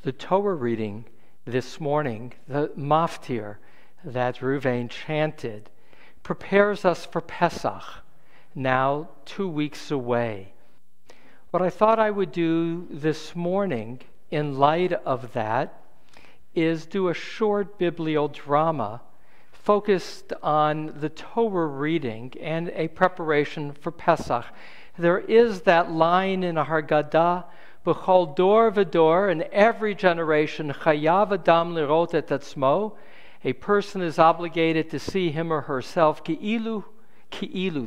The Torah reading this morning, the maftir that Ruvain chanted, prepares us for Pesach, now 2 weeks away. What I thought I would do this morning in light of that is do a short bibliodrama focused on the Torah reading and a preparation for Pesach. There is that line in a Haggadah, B'chol dor v'dor, in every generation, chayav adam lirot et atzmo, a person is obligated to see him or herself, ki'ilu,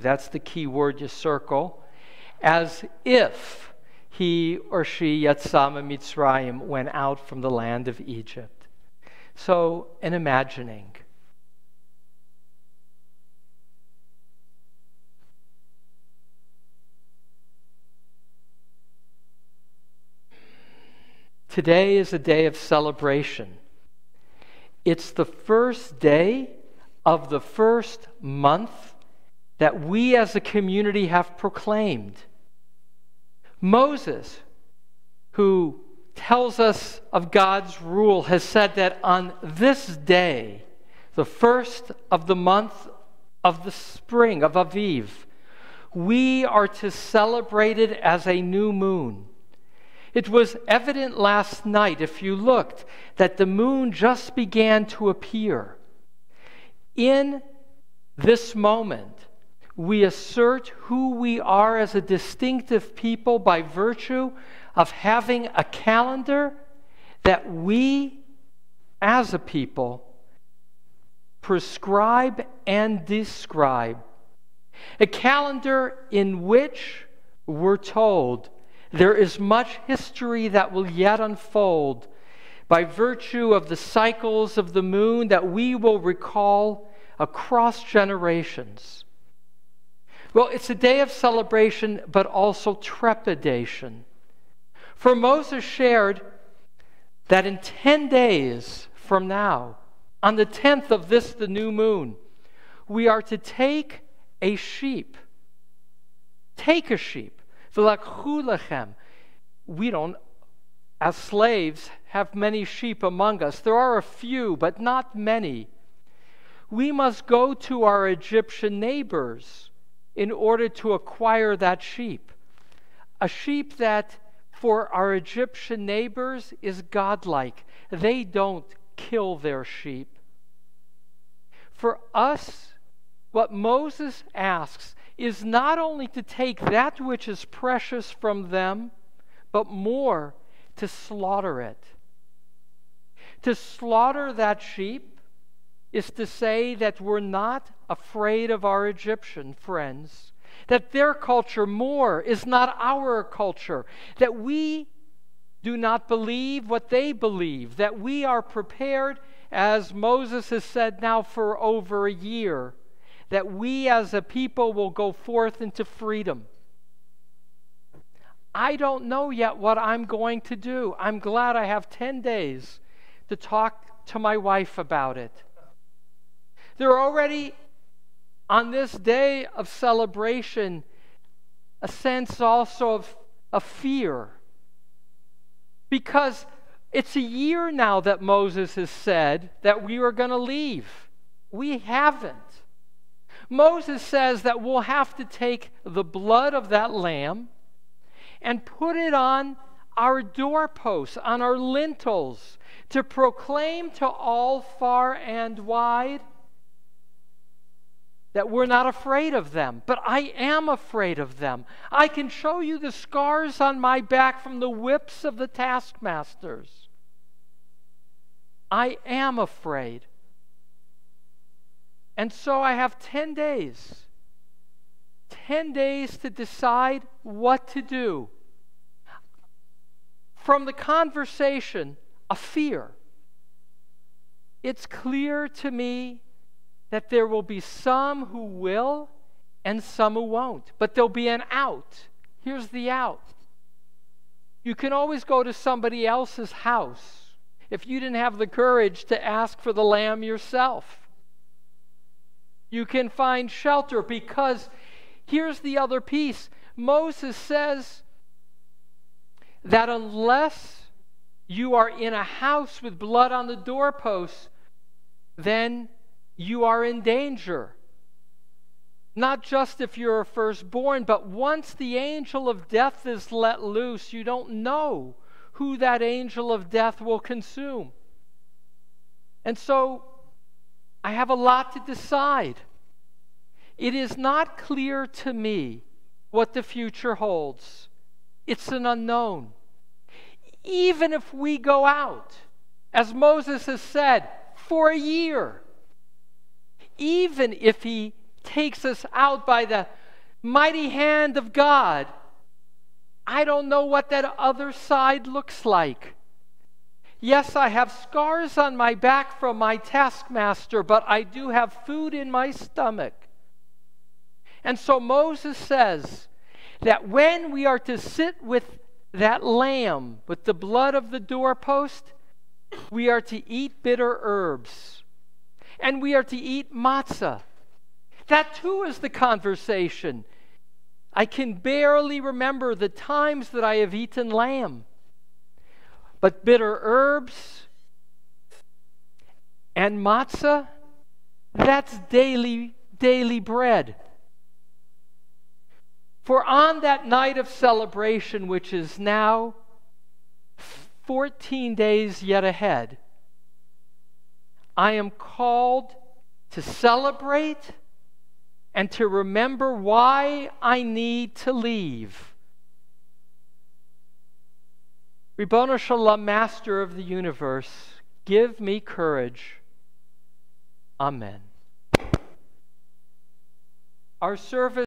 that's the key word you circle, as if he or she, Yatzam Mitzrayim, went out from the land of Egypt. So, an imagining. Today is a day of celebration. It's the first day of the first month that we as a community have proclaimed. Moses, who tells us of God's rule, has said that on this day, the first of the month of the spring, of Aviv, we are to celebrate it as a new moon. It was evident last night, if you looked, that the moon just began to appear. In this moment, we assert who we are as a distinctive people by virtue of having a calendar that we, as a people, prescribe and describe. A calendar in which we're told there is much history that will yet unfold by virtue of the cycles of the moon that we will recall across generations. Well, it's a day of celebration, but also trepidation. For Moses shared that in 10 days from now, on the 10th of this, the new moon, we are to take a sheep. Take a sheep. V'lakhu lechem. We don't, as slaves, have many sheep among us. There are a few, but not many. We must go to our Egyptian neighbors in order to acquire that sheep. A sheep that, for our Egyptian neighbors, is godlike. They don't kill their sheep. For us, what Moses asks is not only to take that which is precious from them, but more, to slaughter it. To slaughter that sheep is to say that we're not afraid of our Egyptian friends, that their culture more is not our culture, that we do not believe what they believe, that we are prepared, as Moses has said now for over a year, that we as a people will go forth into freedom. I don't know yet what I'm going to do. I'm glad I have 10 days to talk to my wife about it. There are already, on this day of celebration, a sense also of fear. Because it's a year now that Moses has said that we are going to leave. We haven't. Moses says that we'll have to take the blood of that lamb and put it on our doorposts, on our lintels, to proclaim to all far and wide that we're not afraid of them. But I am afraid of them. I can show you the scars on my back from the whips of the taskmasters. I am afraid. And so I have 10 days. 10 days to decide what to do. From the conversation of fear, it's clear to me that there will be some who will and some who won't. But there'll be an out. Here's the out. You can always go to somebody else's house if you didn't have the courage to ask for the lamb yourself. You can find shelter, because here's the other piece. Moses says that unless you are in a house with blood on the doorposts, then you are in danger. Not just if you're a firstborn, but once the angel of death is let loose, you don't know who that angel of death will consume. And so I have a lot to decide. It is not clear to me what the future holds. It's an unknown. Even if we go out, as Moses has said, for a year, even if he takes us out by the mighty hand of God, I don't know what that other side looks like. Yes, I have scars on my back from my taskmaster, but I do have food in my stomach. And so Moses says that when we are to sit with that lamb, with the blood of the doorpost, we are to eat bitter herbs. And we are to eat matzah. That too is the conversation. I can barely remember the times that I have eaten lamb. But bitter herbs and matzah, that's daily bread. For on that night of celebration, which is now 14 days yet ahead, I am called to celebrate and to remember why I need to leave. Ribono Shalom, Master of the universe, give me courage. Amen. Our service